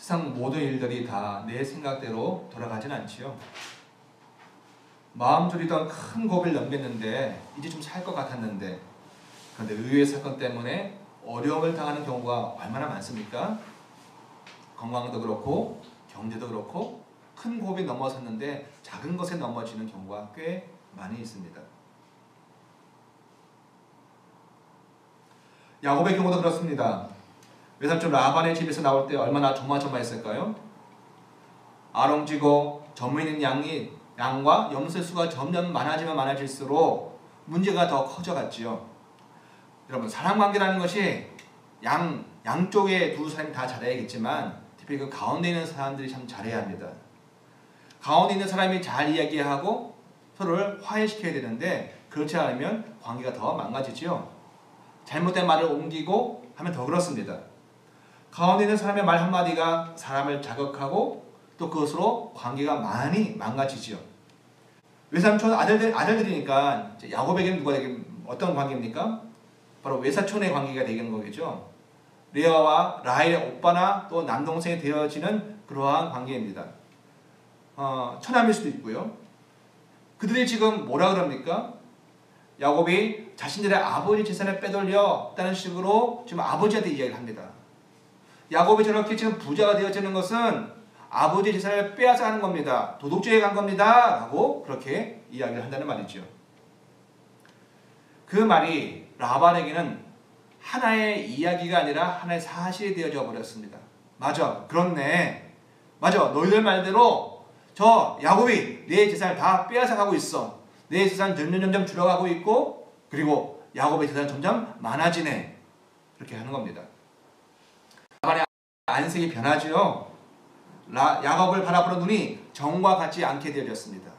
세상 모든 일들이 다 내 생각대로 돌아가진 않지요. 마음 졸이던 큰 고비를 넘겼는데 이제 좀 살 것 같았는데, 그런데 의외의 사건 때문에 어려움을 당하는 경우가 얼마나 많습니까? 건강도 그렇고 경제도 그렇고 큰 고비 넘어섰는데 작은 것에 넘어지는 경우가 꽤 많이 있습니다. 야곱의 경우도 그렇습니다. 외삼촌 라반의 집에서 나올 때 얼마나 조마조마했을까요? 아롱지고 점에 있는 양과 염소의 수가 점점 많아지면 많아질수록 문제가 더 커져갔지요. 여러분, 사람관계라는 것이 양쪽의 두 사람이 다 잘해야겠지만 특히 그 가운데 있는 사람들이 참 잘해야 합니다. 가운데 있는 사람이 잘 이야기하고 서로를 화해시켜야 되는데, 그렇지 않으면 관계가 더 망가지지요. 잘못된 말을 옮기고 하면 더 그렇습니다. 가운데 있는 사람의 말 한마디가 사람을 자극하고 또 그것으로 관계가 많이 망가지지요. 외삼촌 아들들이니까 야곱에게는 어떤 관계입니까? 바로 외사촌의 관계가 되는 거겠죠. 레아와 라헬의 오빠나 또 남동생이 되어지는 그러한 관계입니다. 처남일 수도 있고요. 그들이 지금 뭐라 그럽니까? 야곱이 자신들의 아버지 재산을 빼돌렸다는 식으로 지금 아버지한테 이야기를 합니다. 야곱이 저렇게 지금 부자가 되어지는 것은 아버지 재산을 빼앗아 가는 겁니다. 도둑질에 간 겁니다. 라고 그렇게 이야기를 한다는 말이죠. 그 말이 라반에게는 하나의 이야기가 아니라 하나의 사실이 되어져 버렸습니다. 맞아, 그렇네. 맞아, 너희들 말대로 저 야곱이 내 재산을 다 빼앗아 가고 있어. 내 재산 점점 줄어가고 있고, 그리고 야곱의 재산이 점점 많아지네. 그렇게 하는 겁니다. 라반의 안색이 변하지요. 야곱을 바라보는 눈이 정과 같지 않게 되어졌습니다.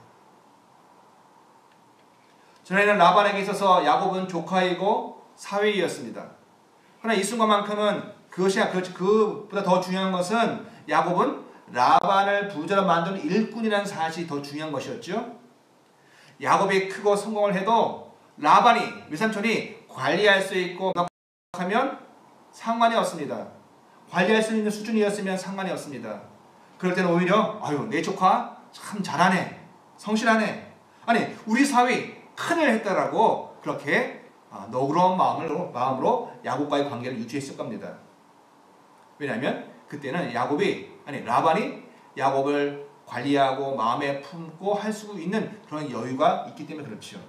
전에는 라반에게 있어서 야곱은 조카이고 사위이었습니다. 그러나 이 순간만큼은 그보다 더 중요한 것은 야곱은 라반을 부자로 만드는 일꾼이라는 사실이 더 중요한 것이었죠. 야곱이 크고 성공을 해도 라반이, 외삼촌이 관리할 수 있고 하면 상관이 없습니다. 관리할 수 있는 수준이었으면 상관이 없습니다. 그럴 때는 오히려 내 조카 참 잘하네, 성실하네, 아니 우리 사위 큰일 했다라고 그렇게 너그러운 마음으로 야곱과의 관계를 유지했을 겁니다. 왜냐하면 그때는 라반이 야곱을 관리하고 마음에 품고 할 수 있는 그런 여유가 있기 때문에 그렇죠.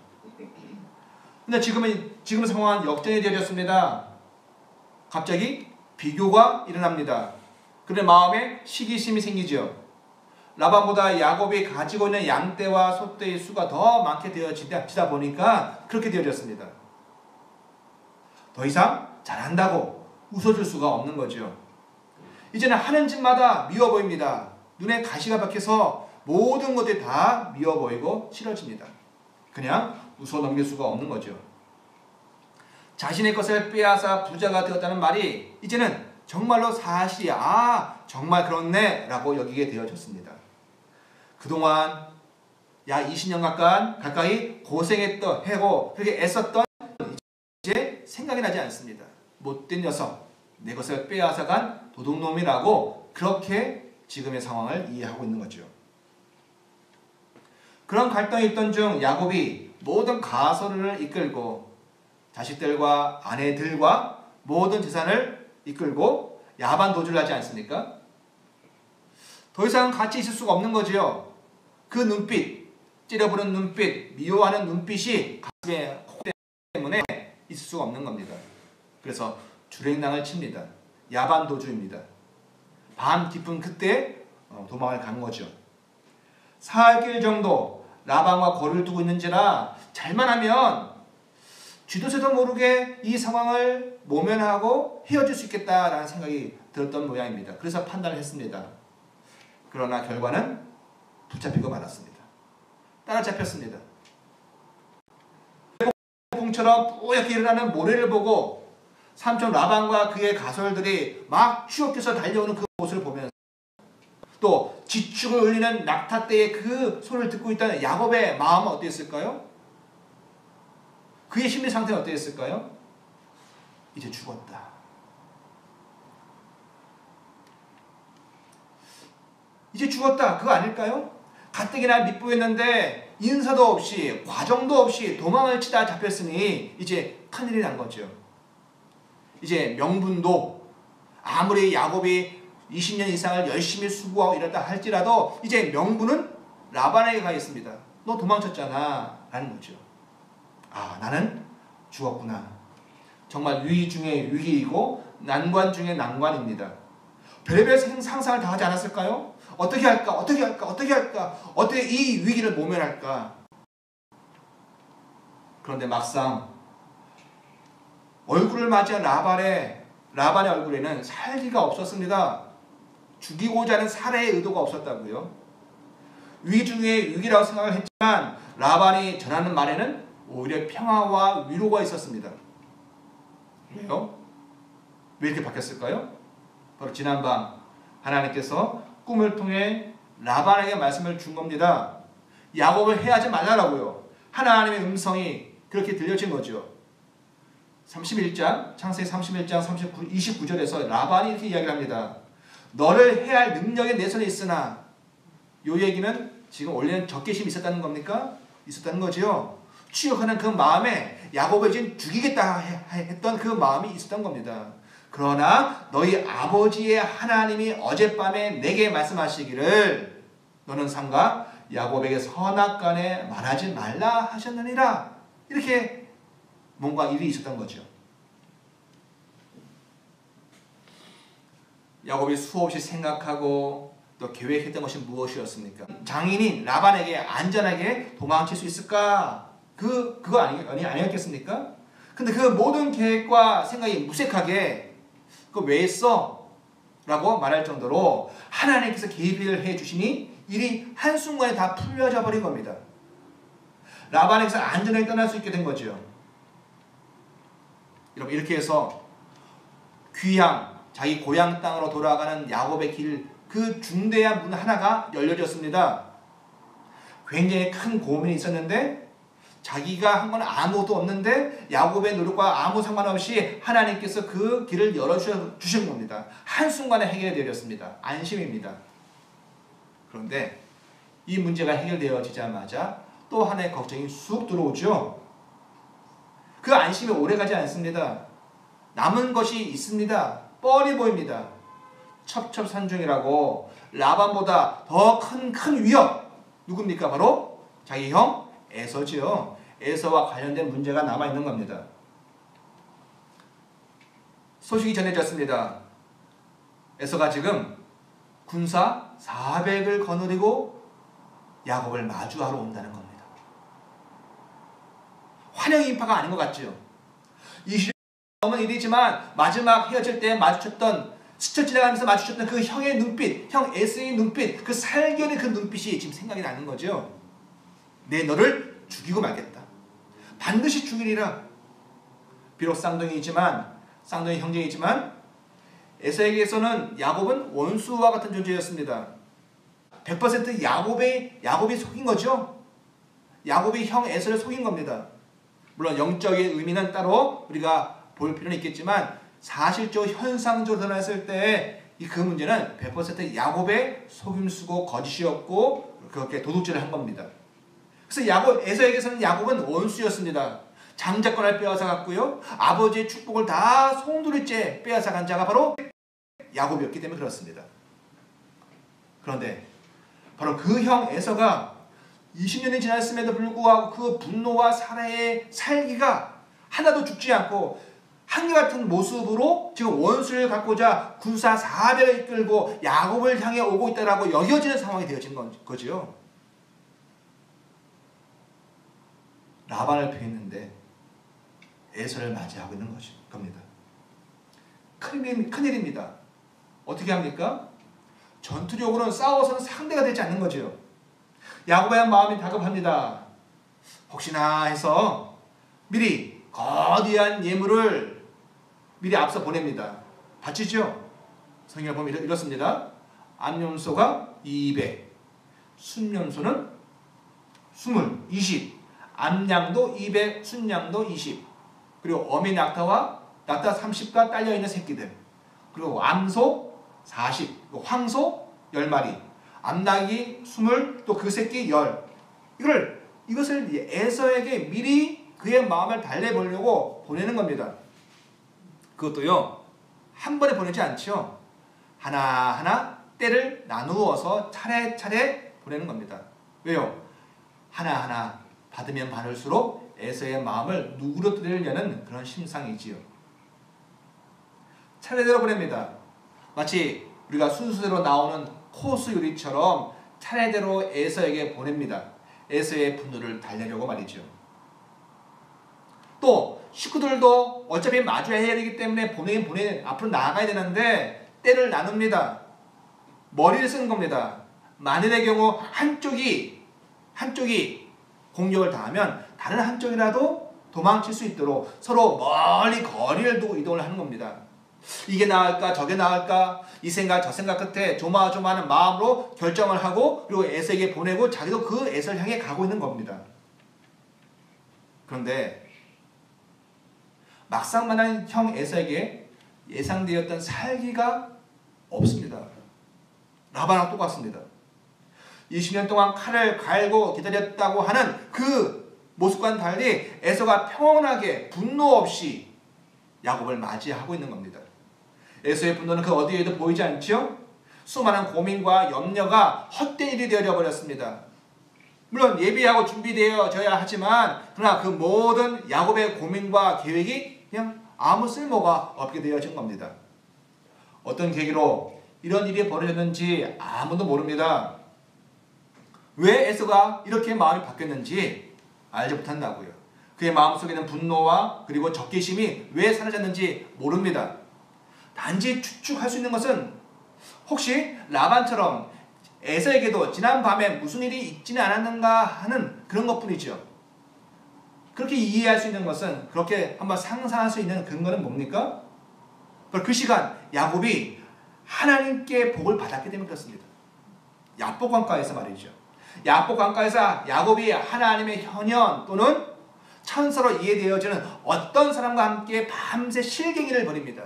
근데 지금 상황은 역전이 되어졌습니다. 갑자기 비교가 일어납니다. 그의 마음에 시기심이 생기죠. 라반보다 야곱이 가지고 있는 양떼와 소떼의 수가 더 많게 되어지다 보니까 그렇게 되어졌습니다. 더 이상 잘한다고 웃어줄 수가 없는 거죠. 이제는 하는 짓마다 미워 보입니다. 눈에 가시가 박혀서 모든 것들이 다 미워 보이고 싫어집니다. 그냥 웃어 넘길 수가 없는 거죠. 자신의 것을 빼앗아 부자가 되었다는 말이 이제는 정말로 사실이야, 정말 그렇네 라고 여기게 되어졌습니다. 그동안 약 20년 가까이 고생했던 해고 그렇게 애썼던 이제 생각이 나지 않습니다. 못된 녀석, 내 것을 빼앗아간 도둑놈이라고 그렇게 지금의 상황을 이해하고 있는 거죠. 그런 갈등이 있던 중 야곱이 모든 가설을 이끌고 자식들과 아내들과 모든 재산을 이끌고 야반 도주를 하지 않습니까? 더 이상 같이 있을 수가 없는 거지요. 그 눈빛, 찌려보는 눈빛, 미워하는 눈빛이 가슴에 콕 때문에 있을 수가 없는 겁니다. 그래서 주랭랑을 칩니다. 야반 도주입니다. 밤 깊은 그때 도망을 가는 거죠. 사흘길 정도 라반과 거리를 두고 있는지라 잘만 하면 쥐도새도 모르게 이 상황을 모면하고 헤어질 수 있겠다라는 생각이 들었던 모양입니다. 그래서 판단을 했습니다. 그러나 결과는 붙잡히고 말았습니다. 따라잡혔습니다. 풍처럼 뿌옇게 일어나는 모래를 보고 삼촌 라반과 그의 가솔들이 막 추격해서 달려오는 그 모습을 보면서 또 지축을 울리는 낙타떼의 그 소리를 듣고 있다는 야곱의 마음은 어땠을까요? 그의 심리 상태는 어땠을까요? 이제 죽었다. 이제 죽었다. 그거 아닐까요? 가뜩이나 밑보였는데 인사도 없이 과정도 없이 도망을 치다 잡혔으니 이제 큰일이 난 거죠. 이제 명분도 아무리 야곱이 20년 이상을 열심히 수고하고 이랬다 할지라도 이제 명분은 라반에게 가 있습니다. 너 도망쳤잖아 라는 거죠. 아, 나는 죽었구나. 정말 위기 중에 위기이고 난관 중에 난관입니다. 별의별 상상을 다 하지 않았을까요? 어떻게 할까? 어떻게 할까? 어떻게 할까? 어떻게 이 위기를 모면할까? 그런데 막상 얼굴을 맞이한 라반의 얼굴에는 살기가 없었습니다. 죽이고자 하는 살해의 의도가 없었다고요. 위기 중에 위기라고 생각을 했지만 라반이 전하는 말에는 오히려 평화와 위로가 있었습니다. 왜요? 왜 이렇게 바뀌었을까요? 바로 지난밤 하나님께서 꿈을 통해 라반에게 말씀을 준 겁니다. 야곱을 해하지 말라라고요. 하나님의 음성이 그렇게 들려진 거죠. 31장, 창세기 31장 29절에서 라반이 이렇게 이야기를 합니다. 너를 해할 능력이 내 손에 있으나, 요 얘기는 지금 원래는 적개심이 있었다는 겁니까? 있었다는 거지요. 추격하는 그 마음에 야곱을 지금 죽이겠다 했던 그 마음이 있었던 겁니다. 그러나 너희 아버지의 하나님이 어젯밤에 내게 말씀하시기를 너는 삼가 야곱에게 선악간에 말하지 말라 하셨느니라. 이렇게 뭔가 일이 있었던 거죠. 야곱이 수없이 생각하고 또 계획했던 것이 무엇이었습니까? 장인인 라반에게 안전하게 도망칠 수 있을까? 그거 아니었겠습니까? 근데 그 모든 계획과 생각이 무색하게 그거 왜 했어? 라고 말할 정도로 하나님께서 개입을 해주시니 일이 한순간에 다 풀려져 버린 겁니다. 라반에게서 안전하게 떠날 수 있게 된 거죠. 여러분, 이렇게 해서 귀향, 자기 고향 땅으로 돌아가는 야곱의 길, 그 중대한 문 하나가 열려졌습니다. 굉장히 큰 고민이 있었는데 자기가 한 건 아무것도 없는데 야곱의 노력과 아무 상관없이 하나님께서 그 길을 열어주신 겁니다. 한순간에 해결되었습니다. 안심입니다. 그런데 이 문제가 해결되어지자마자 또 하나의 걱정이 쑥 들어오죠. 그 안심이 오래가지 않습니다. 남은 것이 있습니다. 뻔히 보입니다. 첩첩산중이라고 라반보다 더 큰 위협, 누굽니까? 바로 자기 형 에서지요. 에서와 관련된 문제가 남아있는 겁니다. 소식이 전해졌습니다. 에서가 지금 군사 400을 거느리고 야곱을 마주하러 온다는 겁니다. 환영 인파가 아닌 것 같죠. 20년 넘은 일이지만 마지막 헤어질 때 마주쳤던, 스쳐 지나가면서 마주쳤던 그 형의 눈빛, 형 에서의 눈빛, 그 살결의 그 눈빛이 지금 생각이 나는 거죠. 내 너를 죽이고 말겠다. 반드시 죽이리라. 비록 쌍둥이 형제이지만 에서에게서는 야곱은 원수와 같은 존재였습니다. 100% 야곱이 속인 거죠. 야곱이 형 에서를 속인 겁니다. 물론 영적인 의미는 따로 우리가 볼 필요는 있겠지만 사실적으로 현상적으로 드러났을 때 그 문제는 100% 야곱의 속임수고 거짓이었고 그렇게 도둑질을 한 겁니다. 그래서 에서에게서는 야곱은 원수였습니다. 장자권을 빼앗아갔고요. 아버지의 축복을 다 송두리째 빼앗아간 자가 바로 야곱이었기 때문에 그렇습니다. 그런데 바로 그 형 에서가 20년이 지났음에도 불구하고 그 분노와 살해의 살기가 하나도 죽지 않고 한결같은 모습으로 지금 원수를 갖고자 군사 400을 이끌고 야곱을 향해 오고 있다라고 여겨지는 상황이 되어진 거죠. 라반을 피했는데 에서를 맞이하고 있는 겁니다. 큰일입니다. 어떻게 합니까? 전투력으로는 싸워서는 상대가 되지 않는 거죠. 야곱의 마음이 다급합니다. 혹시나 해서 미리 거대한 예물을 미리 앞서 보냅니다. 바치죠? 성경을 보면 이렇습니다. 암염소가 200, 순염소는 20, 암양도 200, 순양도 20, 그리고 어미 낙타와 낙타 30가 딸려있는 새끼들, 그리고 암소 40, 황소 10마리, 암탉이 20, 또 그 새끼 10. 이것을 에서에게 미리 그의 마음을 달래보려고 보내는 겁니다. 그것도요, 한 번에 보내지 않죠. 하나하나 때를 나누어서 차례차례 보내는 겁니다. 왜요? 하나하나 받으면 받을수록 에서의 마음을 누그러뜨리려는 그런 심상이지요. 차례대로 보냅니다. 마치 우리가 순서대로 나오는 코스 요리처럼 차례대로 에서에게 보냅니다. 에서의 분노를 달래려고 말이죠. 또 식구들도 어차피 마주해야 되기 때문에 보내긴 앞으로 나아가야 되는데 때를 나눕니다. 머리를 쓰는 겁니다. 만일의 경우 한쪽이 공격을 당하면 다른 한쪽이라도 도망칠 수 있도록 서로 멀리 거리를 두고 이동을 하는 겁니다. 이게 나을까 저게 나을까 이 생각 저 생각 끝에 조마조마하는 마음으로 결정을 하고 그리고 에서에게 보내고 자기도 그 에서를 향해 가고 있는 겁니다. 그런데 막상 만난 형 에서에게 예상되었던 살기가 없습니다. 라반하고 똑같습니다. 20년 동안 칼을 갈고 기다렸다고 하는 그 모습과는 달리 에서가 평온하게 분노 없이 야곱을 맞이하고 있는 겁니다. 에서의 분노는 그 어디에도 보이지 않죠? 수많은 고민과 염려가 헛된 일이 되어져 버렸습니다. 물론 예비하고 준비되어져야 하지만 그러나 그 모든 야곱의 고민과 계획이 그냥 아무 쓸모가 없게 되어진 겁니다. 어떤 계기로 이런 일이 벌어졌는지 아무도 모릅니다. 왜 에서가 이렇게 마음이 바뀌었는지 알지 못한다고요. 그의 마음속에 있는 분노와 그리고 적개심이 왜 사라졌는지 모릅니다. 단지 추측할 수 있는 것은 혹시 라반처럼 에서에게도 지난 밤에 무슨 일이 있지는 않았는가 하는 그런 것뿐이죠. 그렇게 이해할 수 있는 것은 그렇게 한번 상상할 수 있는 근거는 뭡니까? 그 시간 야곱이 하나님께 복을 받았기 때문에 그렇습니다. 야복 강가에서 말이죠. 야복 강가에서 야곱이 하나님의 현현 또는 천사로 이해되어지는 어떤 사람과 함께 밤새 실갱이를 벌입니다.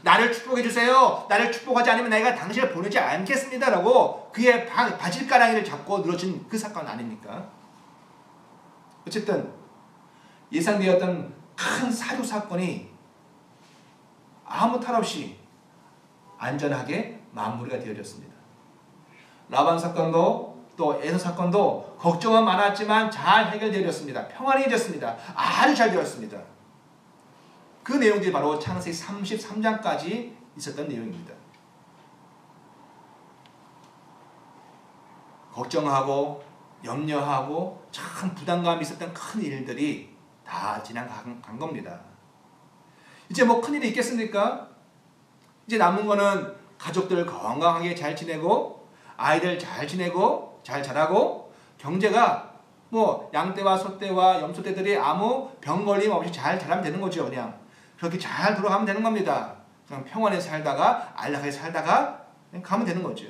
나를 축복해 주세요. 나를 축복하지 않으면 내가 당신을 보내지 않겠습니다. 라고 그의 바질가랑이를 잡고 늘어진 그 사건 아닙니까? 어쨌든 예상되었던 큰 사유 사건이 아무 탈 없이 안전하게 마무리가 되어졌습니다. 라반 사건도 또 에서 사건도 걱정은 많았지만 잘 해결되었습니다. 평안해졌습니다. 아주 잘 되었습니다. 그 내용들이 바로 창세기 33장까지 있었던 내용입니다. 걱정하고 염려하고 참 부담감이 있었던 큰 일들이 다 지나간 겁니다. 이제 뭐 큰일이 있겠습니까? 이제 남은 거는 가족들 건강하게 잘 지내고 아이들 잘 지내고 잘 자라고 경제가 뭐 양떼와 소떼와 염소떼들이 아무 병 걸림 없이 잘 자라면 되는 거죠. 그냥 그렇게 잘 돌아가면 되는 겁니다. 그냥 평안에 살다가 안락하게 살다가 그냥 가면 되는 거죠.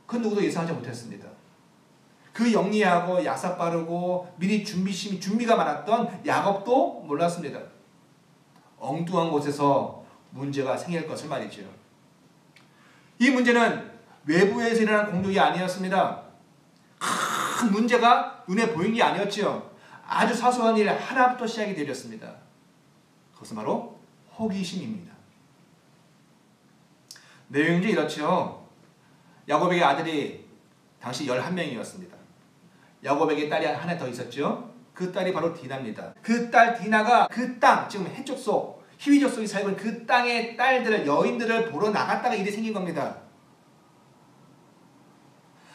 그 누구도 예상하지 못했습니다. 그 영리하고 야사 빠르고 미리 준비가 많았던 야곱도 몰랐습니다. 엉뚱한 곳에서 문제가 생길 것을 말이죠. 이 문제는 외부에서 일어난 공격이 아니었습니다. 큰 문제가 눈에 보이는 게 아니었죠. 아주 사소한 일 하나부터 시작이 되었습니다. 그것은 바로 호기심입니다. 내용이 이렇죠. 야곱에게 아들이 당시 11명이었습니다. 야곱에게 딸이 하나 더 있었죠. 그 딸이 바로 디나입니다. 그 딸 디나가 그 땅, 지금 해쪽 속, 히위족 속에 살고 있는 그 땅의 딸들을, 여인들을 보러 나갔다가 일이 생긴 겁니다.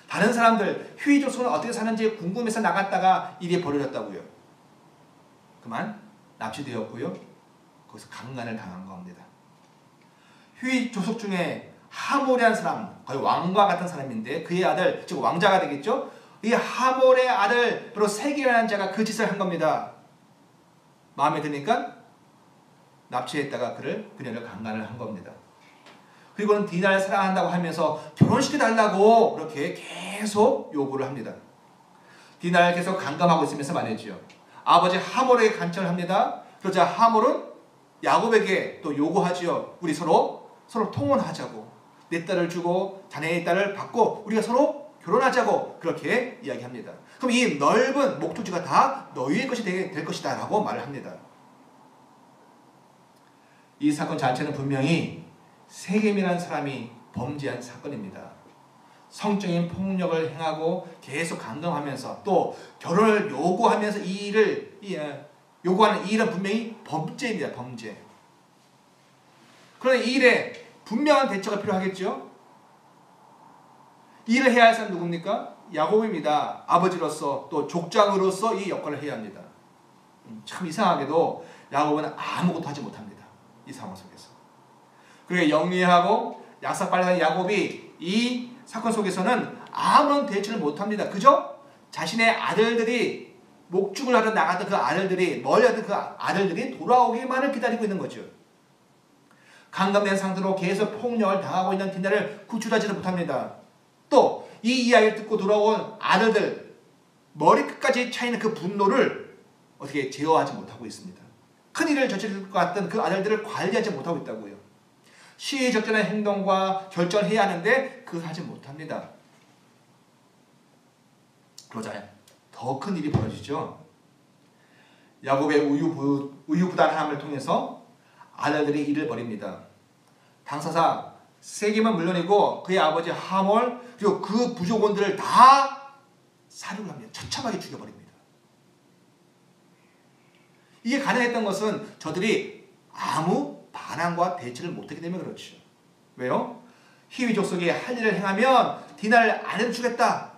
다른 사람들, 히위족 속은 어떻게 사는지 궁금해서 나갔다가 일이 벌어졌다고요. 그만 납치되었고요. 거기서 강간을 당한 겁니다. 히위족 속 중에 하몰이라는 사람, 거의 왕과 같은 사람인데 그의 아들, 즉 왕자가 되겠죠. 이 하몰의 아들 바로 세기라는 자가 그 짓을 한 겁니다. 마음에 드니까 납치했다가 그녀를 강간을 한 겁니다. 그리고는 디나를 사랑한다고 하면서 결혼시켜달라고 그렇게 계속 요구를 합니다. 디나를 계속 강간하고 있으면서 말이죠. 아버지 하몰에게 간청을 합니다. 그러자 하몰은 야곱에게 또 요구하지요. 우리 서로 통혼하자고. 내 딸을 주고 자네의 딸을 받고 우리가 서로 결혼하자고 그렇게 이야기합니다. 그럼 이 넓은 목토지가 다 너희의 것이 될 것이다 라고 말을 합니다. 이 사건 자체는 분명히 세겜이라는 사람이 범죄한 사건입니다. 성적인 폭력을 행하고 계속 강경하면서 또 결혼을 요구하면서 이 일을 요구하는 이 일은 분명히 범죄입니다. 범죄. 그러나 이 일에 분명한 대처가 필요하겠죠. 이 일을 해야 할 사람은 누굽니까? 야곱입니다. 아버지로서 또 족장으로서 이 역할을 해야 합니다. 참 이상하게도 야곱은 아무것도 하지 못합니다. 이 상황 속에서. 그리고 영리하고 약삭빨라한 야곱이 이 사건 속에서는 아무런 대처를 못합니다. 그저 자신의 아들들이 목축을 하러 나갔던 그 아들들이 멀리 하던 그 아들들이 돌아오기만을 기다리고 있는 거죠. 강간된 상태로 계속 폭력을 당하고 있는 디나를 구출하지는 못합니다. 또 이 이야기를 듣고 돌아온 아들들 머리끝까지 차이는 그 분노를 어떻게 제어하지 못하고 있습니다. 큰일을 저지를 것 같던 그 아들들을 관리하지 못하고 있다고요. 시의적절한 행동과 결정을 해야 하는데 그걸 하지 못합니다. 그러자 더 큰 일이 벌어지죠. 야곱의 우유부단함을 통해서 아들들이 일을 벌입니다. 당사자 세겜은 물론이고 그의 아버지 하몰 그리고 그 부족원들을 다 살육을 합니다. 처참하게 죽여버립니다. 이게 가능했던 것은 저들이 아무 반항과 대처를 못하기 때문에 그렇죠. 왜요? 히위 족속이 할 일을 행하면 디나를 아내로 주겠다.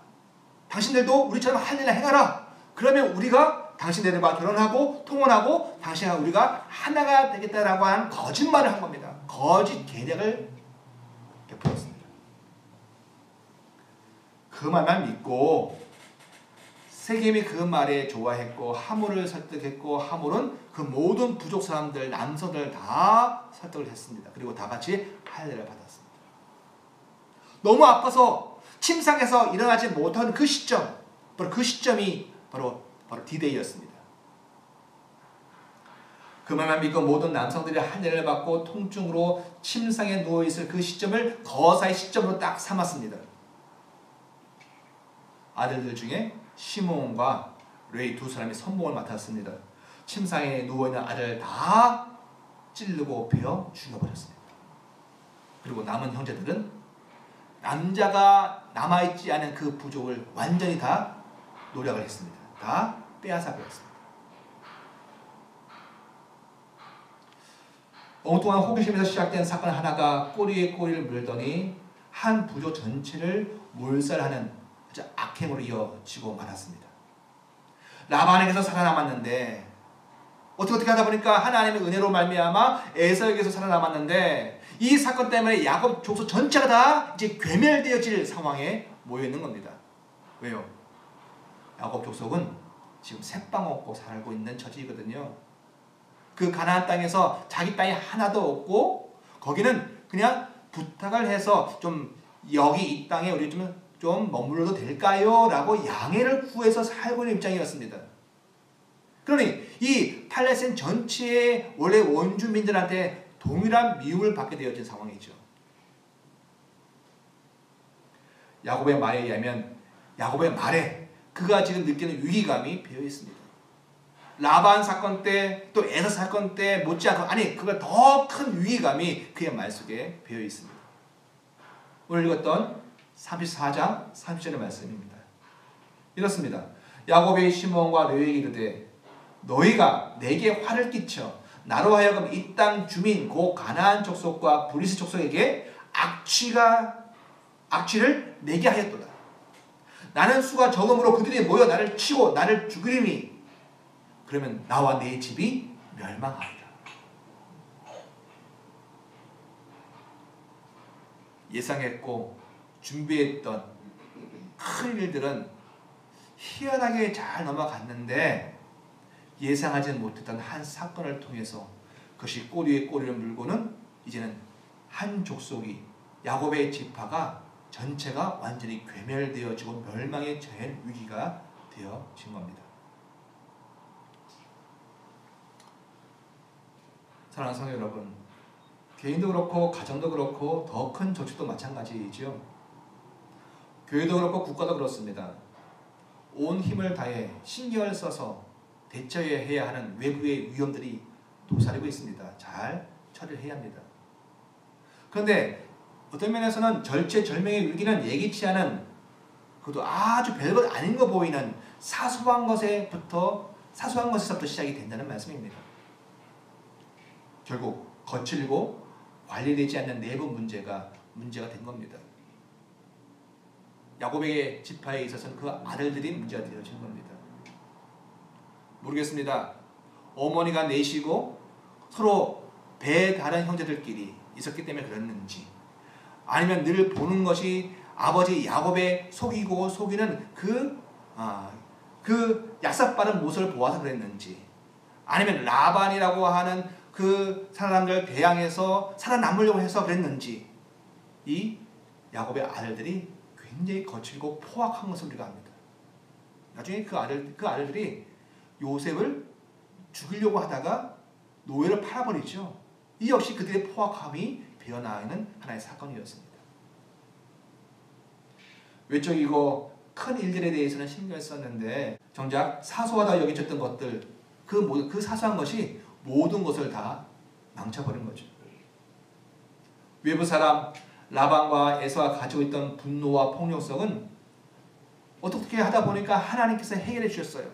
당신들도 우리처럼 할 일을 행하라. 그러면 우리가 당신들과 결혼하고 통혼하고 당신과 우리가 하나가 되겠다라고 하는 거짓말을 한 겁니다. 거짓 계략을 베풀었습니다. 그 말만 믿고 세겜이 그 말에 좋아했고 하몰을 설득했고 하몰은 그 모든 부족 사람들 남성들 다 설득을 했습니다. 그리고 다 같이 할례를 받았습니다. 너무 아파서 침상에서 일어나지 못하는 그 시점, 바로 그 시점이 바로 D-Day였습니다. 그 말만 믿고 모든 남성들이 할례를 받고 통증으로 침상에 누워있을 그 시점을 거사의 시점으로 딱 삼았습니다. 아들들 중에 시므온과 레위 두 사람이 선봉을 맡았습니다. 침상에 누워있는 아들을 다 찌르고 베어 죽여버렸습니다. 그리고 남은 형제들은 남자가 남아있지 않은 그 부족을 완전히 다 노력을 했습니다. 다 빼앗아 버렸습니다. 엉뚱한 호기심에서 시작된 사건 하나가 꼬리에 꼬리를 물더니 한 부족 전체를 몰살하는 아주 악행으로 이어지고 말았습니다. 라반에게서 살아남았는데 어떻게 하다 보니까 하나님의 은혜로 말미암아 에서에게서 살아남았는데 이 사건 때문에 야곱 족속 전체가 다 이제 괴멸되어질 상황에 모여 있는 겁니다. 왜요? 야곱 족속은 지금 새빵 없고 살고 있는 처지거든요. 그 가나안 땅에서 자기 땅이 하나도 없고 거기는 그냥 부탁을 해서 좀 여기 이 땅에 우리 좀 머물러도 될까요? 라고 양해를 구해서 살고 있는 입장이었습니다. 그러니 이 팔레스타인 전체의 원래 원주민들한테 동일한 미움을 받게 되어진 상황이죠. 야곱의 말에 의하면 야곱의 말에 그가 지금 느끼는 위기감이 배어 있습니다. 라반 사건 때 또 에서 사건 때 못지않고 아니 그걸 더 큰 위기감이 그의 말 속에 배어 있습니다. 오늘 읽었던 34장 30절의 말씀입니다. 이렇습니다. 야곱의 시므온과 레위에게 이르되 너희가 내게 화를 끼쳐 나로 하여금 이 땅 주민 곧 가나안 족속과 브리스 족속에게 악취를 내게 하였도다. 나는 수가 적음으로 그들이 모여 나를 치고 나를 죽이리니 그러면 나와 내 집이 멸망하리라. 예상했고 준비했던 큰 일들은 희한하게 잘 넘어갔는데 예상하지 못했던 한 사건을 통해서 그것이 꼬리에 꼬리를 물고는 이제는 한 족속이 야곱의 지파가 전체가 완전히 괴멸되어지고 멸망에 처할 위기가 되어진 겁니다. 사랑하는 성도 여러분, 개인도 그렇고 가정도 그렇고 더 큰 조직도 마찬가지이죠. 교회도 그렇고 국가도 그렇습니다. 온 힘을 다해 신경을 써서 대처해야 하는 외부의 위험들이 도사리고 있습니다. 잘 처리를 해야 합니다. 그런데 어떤 면에서는 절체절명의 위기는 예기치 않은, 그것도 아주 별것 아닌 거 보이는 사소한 것에서부터 시작이 된다는 말씀입니다. 결국 거칠고 관리되지 않는 내부 문제가 된 겁니다. 야곱의 지파에 있어서는 그 아들들이 문제가 되어진 겁니다. 모르겠습니다. 어머니가 넷이고 서로 배 다른 형제들끼리 있었기 때문에 그랬는지, 아니면 늘 보는 것이 아버지 야곱의 속이는 그 약삭빠른 모습을 보아서 그랬는지, 아니면 라반이라고 하는 그 사람들 대항해서 살아남으려고 해서 그랬는지, 이 야곱의 아들들이 굉장히 거칠고 포악한 것을 우리가 압니다. 나중에 그 아들들이 요셉을 죽이려고 하다가 노예로 팔아버리죠. 이 역시 그들의 포악함이 배어나는 하나의 사건이었습니다. 외적이고 큰 일들에 대해서는 신경을 썼는데 정작 사소하다 여겨졌던 것들, 그 사소한 것이 모든 것을 다 망쳐버린 거죠. 외부 사람 라반과 에서가 가지고 있던 분노와 폭력성은 어떻게 하다 보니까 하나님께서 해결해 주셨어요.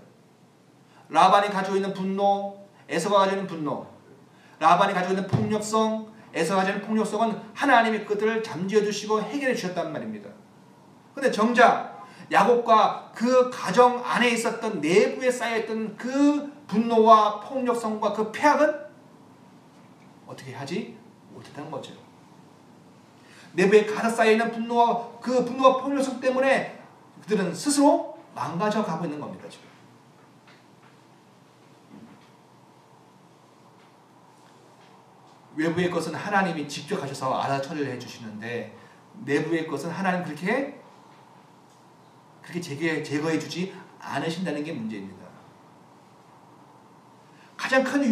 라반이 가지고 있는 분노, 에서가 가지고 있는 분노, 라반이 가지고 있는 폭력성, 에서가 가지고 있는 폭력성은 하나님이 그들을 잠재워 주시고 해결해 주셨단 말입니다. 그런데 정작 야곱과 그 가정 안에 있었던 내부에 쌓여있던 그 분노와 폭력성과 그 폐악은 어떻게 하지 못했다는 거죠. 내부에 가득 쌓여있는 분노와 폭력성 때문에 그들은 스스로 망가져 가고 있는 겁니다. 지금. 외부의 것은 하나님이 직접 가셔서 알아 처리를 해주시는데 내부의 것은 하나님 그렇게 제거해 주지 않으신다는 게 문제입니다. 가장 큰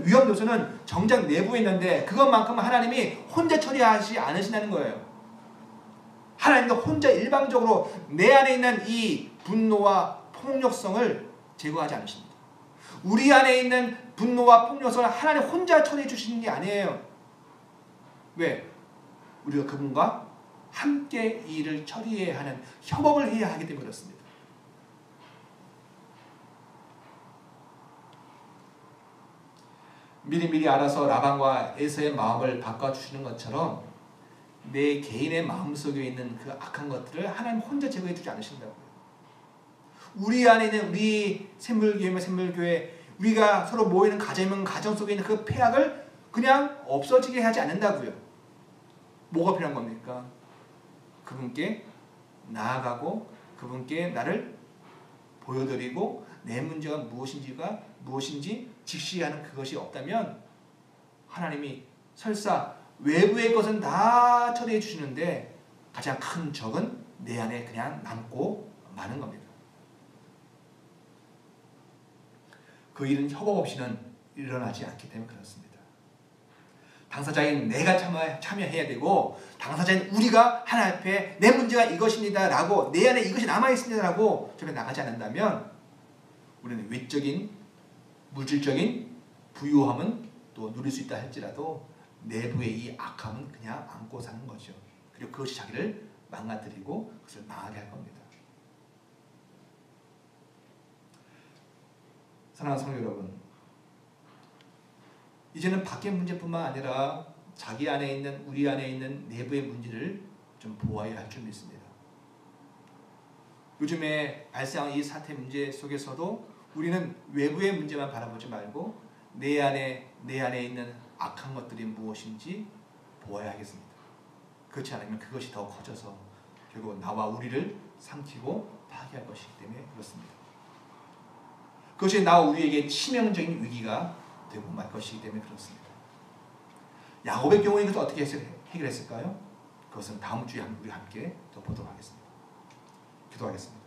위험 요소는 정작 내부에 있는데 그것만큼 하나님이 혼자 처리하지 않으신다는 거예요. 하나님도 혼자 일방적으로 내 안에 있는 이 분노와 폭력성을 제거하지 않으십니다. 우리 안에 있는 분노와 폭력성을 하나님 혼자 처리해 주시는 게 아니에요. 왜? 우리가 그분과 함께 이 일을 처리해야 하는, 협업을 해야 하기 때문에 그렇습니다. 미리미리 알아서 라반과 에서의 마음을 바꿔주시는 것처럼 내 개인의 마음속에 있는 그 악한 것들을 하나님 혼자 제거해 주지 않으신다고요. 우리 안에 있는 우리 샘물교회 우리가 서로 모이는 가정 속에 있는 그 폐악을 그냥 없어지게 하지 않는다고요. 뭐가 필요한 겁니까? 그분께 나아가고 그분께 나를 보여드리고 내 문제가 무엇인지 직시하는 그것이 없다면 하나님이 설사 외부의 것은 다 처리해 주시는데 가장 큰 적은 내 안에 그냥 남고 마는 겁니다. 그 일은 협업 없이는 일어나지 않기 때문에 그렇습니다. 당사자인 내가 참여해야 되고 당사자인 우리가 하나님 앞에 내 문제가 이것입니다 라고 내 안에 이것이 남아있습니다 라고 저렇게 나가지 않는다면 우리는 외적인 물질적인 부유함은 또 누릴 수 있다 할지라도 내부의 이 악함은 그냥 안고 사는 거죠. 그리고 그것이 자기를 망가뜨리고 그것을 망하게 할 겁니다. 사랑하는 성도 여러분, 이제는 밖의 문제뿐만 아니라 자기 안에 있는 우리 안에 있는 내부의 문제를 좀 보아야 할 줄 믿습니다. 요즘에 발생한 이 사태 문제 속에서도 우리는 외부의 문제만 바라보지 말고 내 안에 있는 악한 것들이 무엇인지 보아야 하겠습니다. 그렇지 않으면 그것이 더 커져서 결국 나와 우리를 삼키고 파괴할 것이기 때문에 그렇습니다. 그것이 나와 우리에게 치명적인 위기가 되고 말 것이기 때문에 그렇습니다. 야곱의 경우에 이것을 어떻게 해결했을까요? 그것은 다음 주에 우리 함께 더 보도록 하겠습니다. 기도하겠습니다.